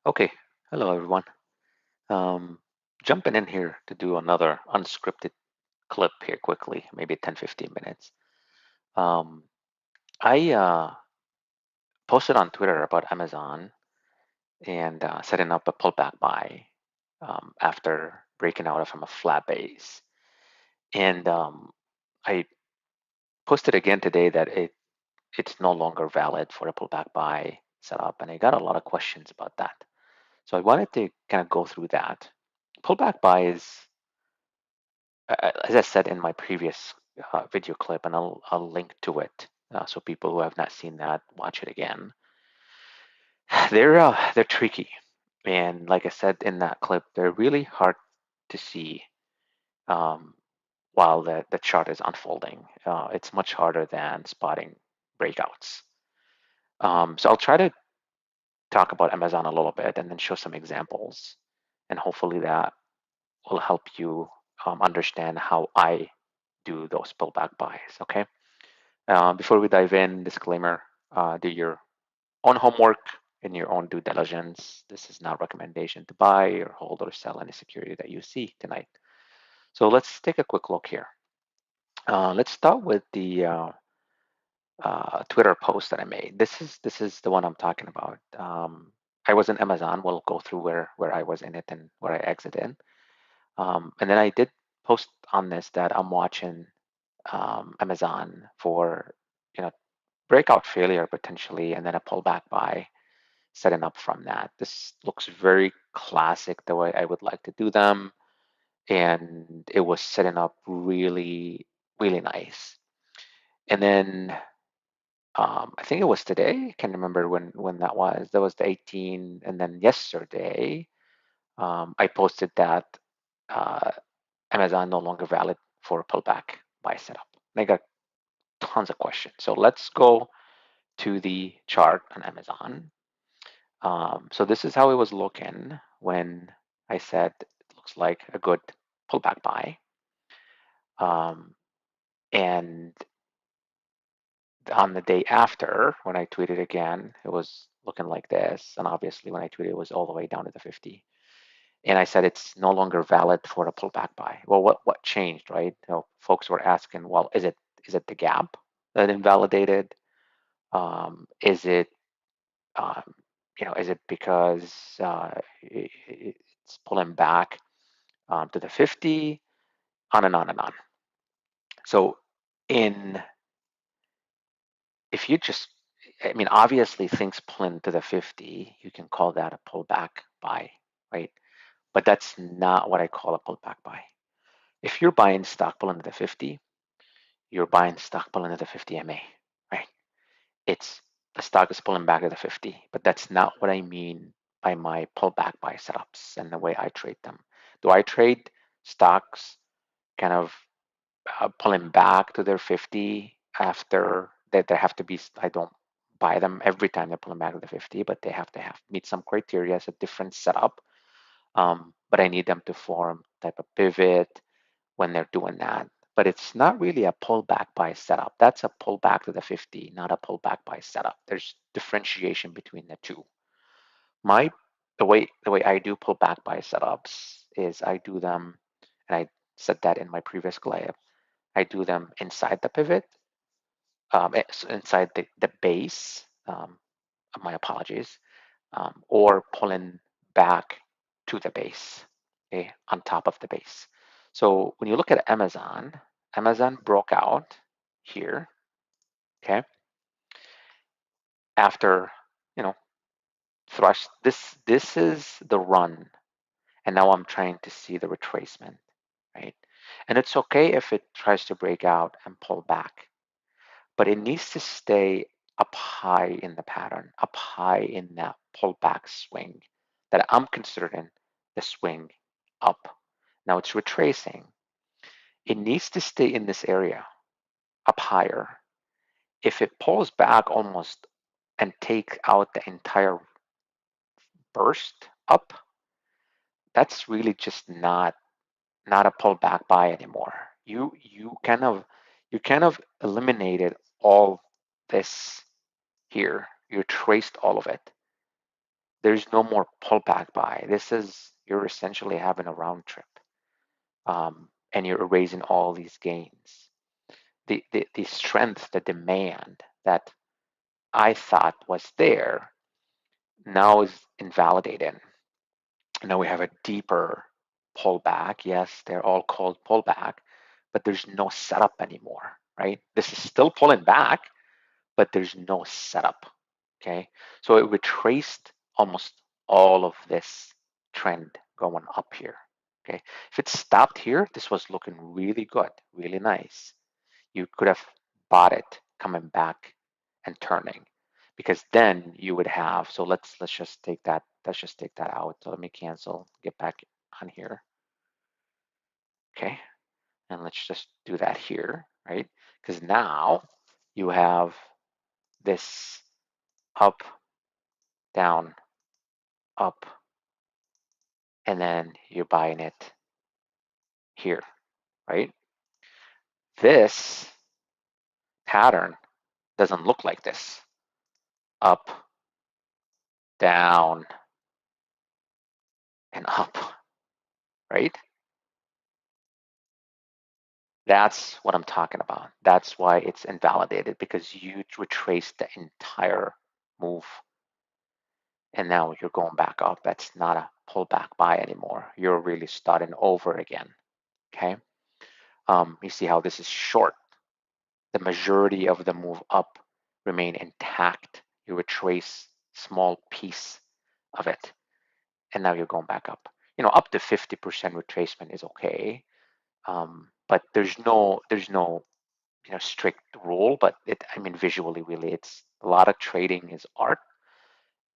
Okay, hello everyone. Um, Jumping in here to do another unscripted clip here quickly, maybe 10, 15 minutes. Um, I posted on Twitter about Amazon and setting up a pullback buy after breaking out from a flat base. And I posted again today that it's no longer valid for a pullback buy setup, and I got a lot of questions about that. So I wanted to kind of go through that. Pullback buy is as I said in my previous video clip, and I'll link to it so people who have not seen that watch it again. They're tricky, and like I said in that clip, they're really hard to see um, while the chart is unfolding. It's much harder than spotting breakouts. So I'll try to talk about Amazon a little bit and then show some examples, and hopefully that will help you understand how I do those pullback buys. Okay. Before we dive in, disclaimer, do your own homework and your own due diligence. This is not recommendation to buy or hold or sell any security that you see tonight. So let's take a quick look here. Let's start with the Twitter post that I made. This is the one I'm talking about. I was in Amazon. We'll go through where I was in it and where I exited. And then I did post on this that I'm watching Amazon for you know breakout failure potentially, and then a pullback buy setting up from that. This looks very classic the way I would like to do them, and it was setting up really, really nice. And then I think it was today. I can't remember when that was. That was the 18, and then yesterday I posted that uh, Amazon no longer valid for a pullback buy setup. And I got tons of questions. So let's go to the chart on Amazon. So this is how it was looking when I said it looks like a good pullback buy. Um, and on the day after, when I tweeted again, it was looking like this. And obviously, when I tweeted, it was all the way down to the 50. And I said it's no longer valid for a pullback buy. Well, what changed, right? Folks were asking, well, is it the gap that invalidated? Is it um, is it because it's pulling back to the 50, on and on and on. So in if you just, I mean, obviously things pulling to the 50, you can call that a pullback buy, right? But that's not what I call a pullback buy. If you're buying stock pulling to the 50, you're buying stock pulling to the 50 MA, right? It's the stock is pulling back to the 50, but that's not what I mean by my pullback buy setups and the way I trade them. Do I trade stocks kind of pulling back to their 50 after that? They have to be, I don't buy them every time they're pulling back to the 50, but they have to meet some criteria. It's a different setup. But I need them to form type of pivot when they're doing that. But it's not really a pullback buy setup. That's a pullback to the 50, not a pullback buy setup. There's differentiation between the two. My the way I do pullback buy setups is I do them, and I said that in my previous clip. I do them inside the pivot, inside the base. My apologies, or pulling back to the base, okay, on top of the base. So when you look at Amazon, Amazon broke out here, okay, after you know thrust. This is the run, and now I'm trying to see the retracement, right? And it's okay if it tries to break out and pull back, but it needs to stay up high in the pattern, up high in that pullback swing that I'm considering the swing up. Now it's retracing. It needs to stay in this area up higher. If it pulls back almost and take out the entire burst up, that's really just not a pullback buy anymore. You kind of eliminated all this here. You traced all of it. there's no more pullback buy. This is, you're essentially having a round trip, and you're erasing all these gains. The strength, the demand that I thought was there now is invalidated. Now we have a deeper pullback. Yes, they're all called pullback, but there's no setup anymore, right? This is still pulling back, but there's no setup. Okay, so it retraced almost all of this trend going up here. Okay, if it stopped here, this was looking really good, really nice. You could have bought it coming back and turning, because then you would have, so let's just take that, let's just take that out. So let me cancel, get back on here. Okay, and let's just do that here, right? Because now you have this up, down, up, and then you're buying it here, right? This pattern doesn't look like this. Up, down, and up, right? That's what I'm talking about. That's why it's invalidated, because you retraced the entire move and now you're going back up. That's not a pullback buy anymore. You're really starting over again. Okay. You see how this is short. The majority of the move up remain intact. You retrace small piece of it, and now you're going back up. Up to 50% retracement is okay, but there's no strict rule. But I mean, visually, really, it's a lot of trading is art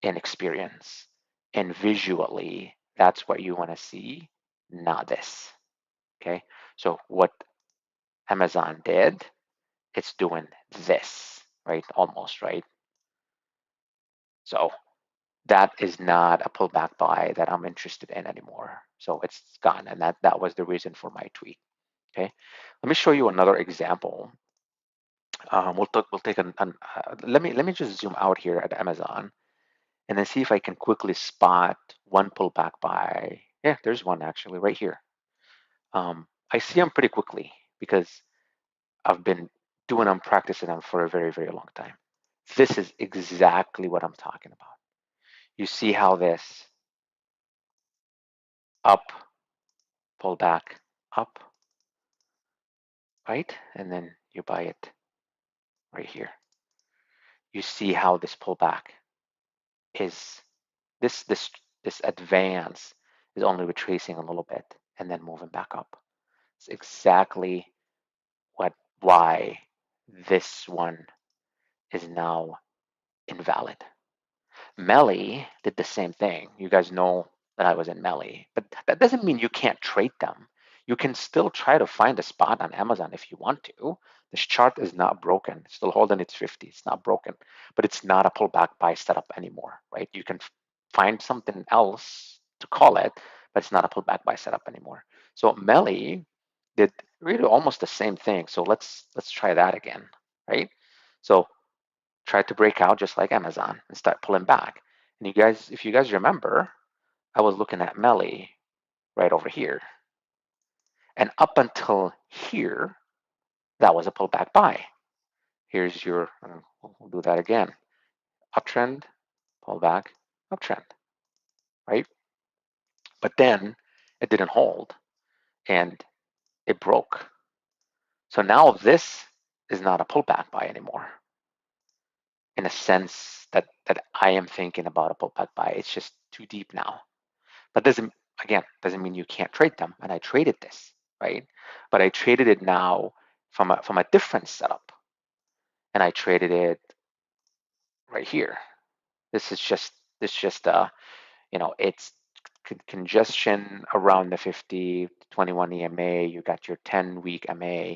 and experience, and visually, that's what you want to see, not this. Okay, so what Amazon did, it's doing this, right? Almost, right? So that is not a pullback buy that I'm interested in anymore. So it's gone, and that was the reason for my tweet. Okay, let me show you another example. We'll take let me just zoom out here at Amazon and then see if I can quickly spot one pullback buy. Yeah, there's one actually right here. I see them pretty quickly because I've been doing them, practicing them for a very, very long time. This is exactly what I'm talking about. You see how this up, pull back, up, right? And then you buy it right here. You see how this pullback is, this advance is only retracing a little bit and then moving back up. It's exactly why this one is now invalid. Melly did the same thing. You guys know that I was in Melly, but that doesn't mean you can't trade them. You can still try to find a spot on Amazon if you want to. This chart is not broken. It's still holding its 50. It's not broken, but it's not a pullback buy setup anymore, right? You can find something else to call it, but it's not a pullback buy setup anymore. So Melly did really almost the same thing. So let's try that again, right? So try to break out just like Amazon and start pulling back. And you guys, if you guys remember, I was looking at Melly right over here. And up until here, that was a pullback buy. Here's your, we'll do that again. Uptrend, pullback, uptrend, right? But then it didn't hold and it broke. So now this is not a pullback buy anymore in a sense that I am thinking about a pullback buy. It's just too deep now. But doesn't mean you can't trade them. And I traded this, right? But I traded it now from a different setup, and I traded it right here. This is just it's congestion around the 50 21 EMA. You got your 10-week MA,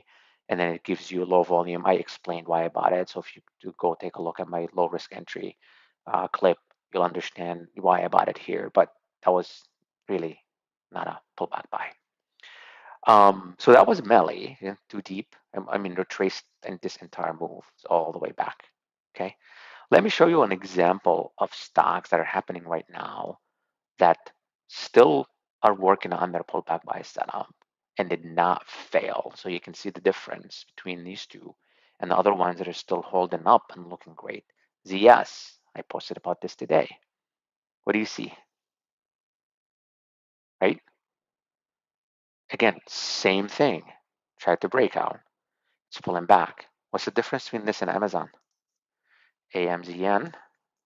and then it gives you low volume. I explained why I bought it. So if you do go take a look at my low risk entry clip, you'll understand why I bought it here. But that was really not a pullback buy. So that was Melly, too deep. I mean, retraced in this entire move all the way back. Okay. Let me show you an example of stocks that are happening right now that still are working on their pullback buy setup and did not fail. So you can see the difference between these two and the other ones that are still holding up and looking great. ZS, I posted about this today. What do you see? Right? Again, same thing. Tried to break out. It's pulling back. What's the difference between this and Amazon? AMZN,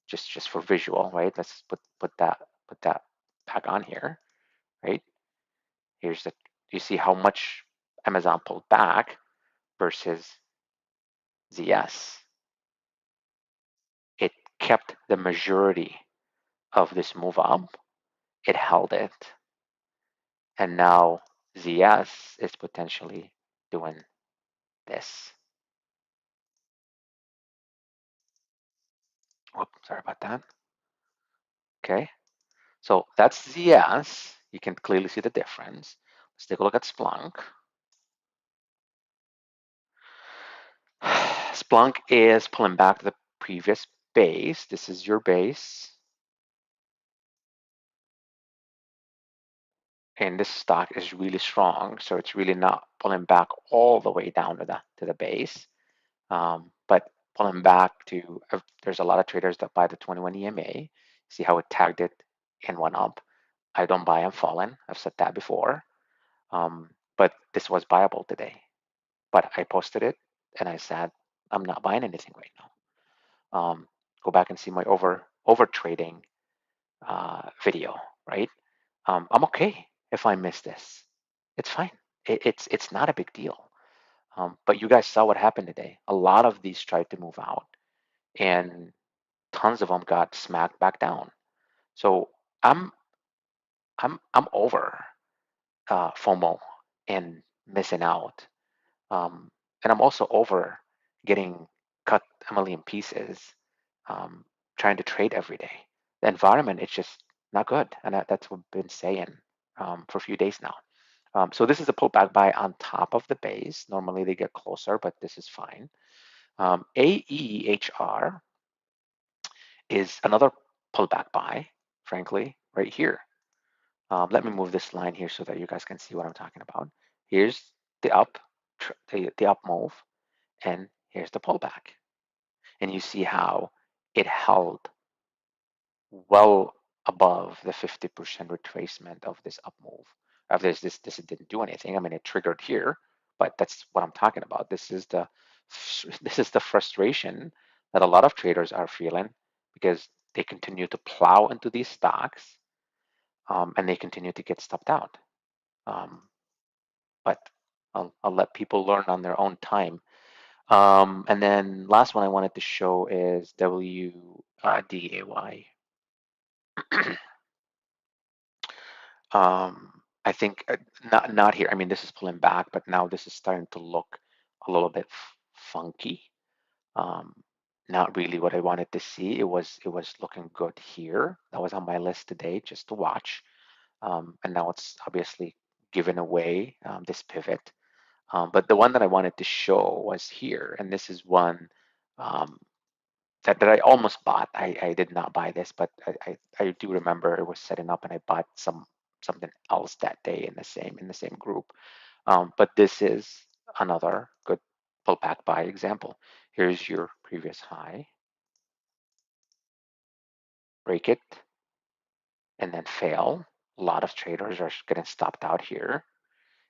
just for visual, right? Let's put that back on here, right? Here's the, you see how much Amazon pulled back versus ZS. It kept the majority of this move up. It held it. And now ZS is potentially doing this. Oops, sorry about that. Okay. So that's ZS. You can clearly see the difference. Let's take a look at Splunk. Splunk is pulling back to the previous base. This is your base. And this stock is really strong, so it's really not pulling back all the way down to the base, but pulling back to. There's a lot of traders that buy the 21 EMA. See how it tagged it and went up. I don't buy them falling. I've said that before, but this was buyable today. But I posted it and I said I'm not buying anything right now. Go back and see my over trading video, right? I'm okay if I miss this. It's fine. It's not a big deal. But you guys saw what happened today. A lot of these tried to move out, and tons of them got smacked back down. So I'm I'm over FOMO and missing out, and I'm also over getting cut a million pieces, um, trying to trade every day. The environment is just not good, and that's what I've been saying for a few days now. So this is a pullback buy on top of the base. Normally they get closer, but this is fine. AEHR is another pullback buy, frankly, right here. Let me move this line here so that you guys can see what I'm talking about. Here's the up, the up move, and here's the pullback. And you see how it held well above the 50% retracement of this up move. Of this didn't do anything. I mean, it triggered here, but that's what I'm talking about. This is the frustration that a lot of traders are feeling because they continue to plow into these stocks, and they continue to get stopped out. Um, but I'll let people learn on their own time. And then last one I wanted to show is WDAY. I think not here. I mean, this is pulling back, but now this is starting to look a little bit funky. Um, Not really what I wanted to see. It was looking good here. That was on my list today just to watch. And now it's obviously given away this pivot. But the one that I wanted to show was here, and this is one um, that I almost bought. I did not buy this, but I do remember it was setting up, and I bought something else that day in the same group. But this is another good pullback buy example. Here's your previous high, break it, and then fail. A lot of traders are getting stopped out here,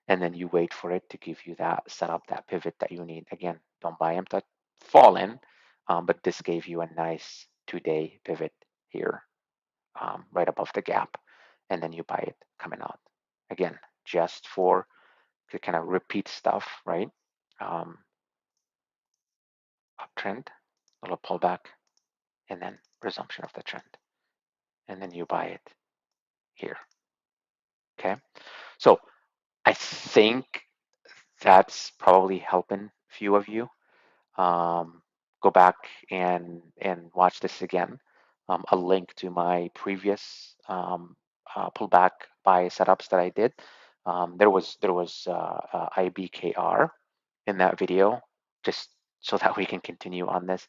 and then you wait for it to give you that set up that pivot that you need. Again, don't buy them to fall in, but this gave you a nice 2-day pivot here, right above the gap, and then you buy it coming out. Again, just for to kind of repeat stuff, right? Um, Uptrend, a little pullback, and then resumption of the trend, and then you buy it here. Okay, so I think that's probably helping a few of you. Go back and watch this again. A link to my previous pullback buy setups that I did. There was IBKR in that video, just so that we can continue on this.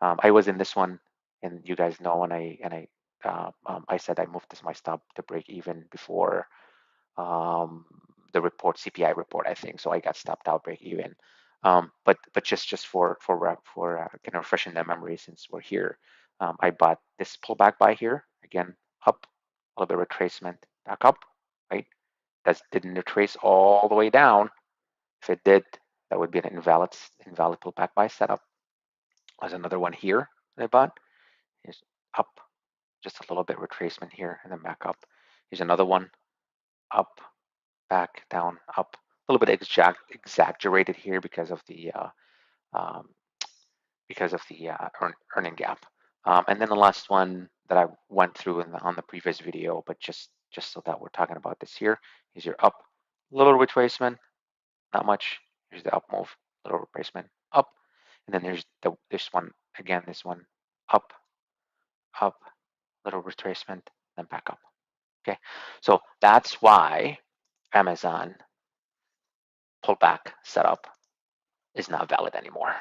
I was in this one, and you guys know, and I said I moved this my stop to break even before um, the report, CPI report, I think. So I got stopped out break even. But just for kind of refreshing that memory since we're here, I bought this pullback buy here again, up a little bit retracement, back up, right? That didn't retrace all the way down. If it did, that would be an invalid pullback buy setup. There's another one here that I bought. Here's up, just a little bit retracement here, and then back up. Here's another one, up, back, down, up. A little bit exaggerated here um, because of the earning gap. And then the last one that I went through on the previous video, but just so that we're talking about this here, is your up, little retracement, not much. Here's the up move, little retracement, up, and then there's this one again, this one, up, up, little retracement, then back up. Okay, so that's why Amazon pullback setup is not valid anymore.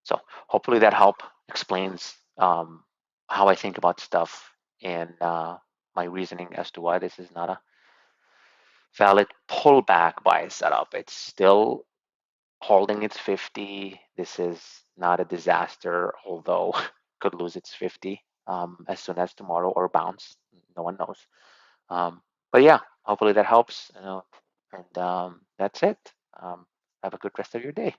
So hopefully that help explains how I think about stuff and my reasoning as to why this is not a valid pullback buy setup. It's still holding its 50. This is not a disaster, although could lose its 50 as soon as tomorrow or bounce. No one knows. But yeah, hopefully that helps. And that's it. Have a good rest of your day.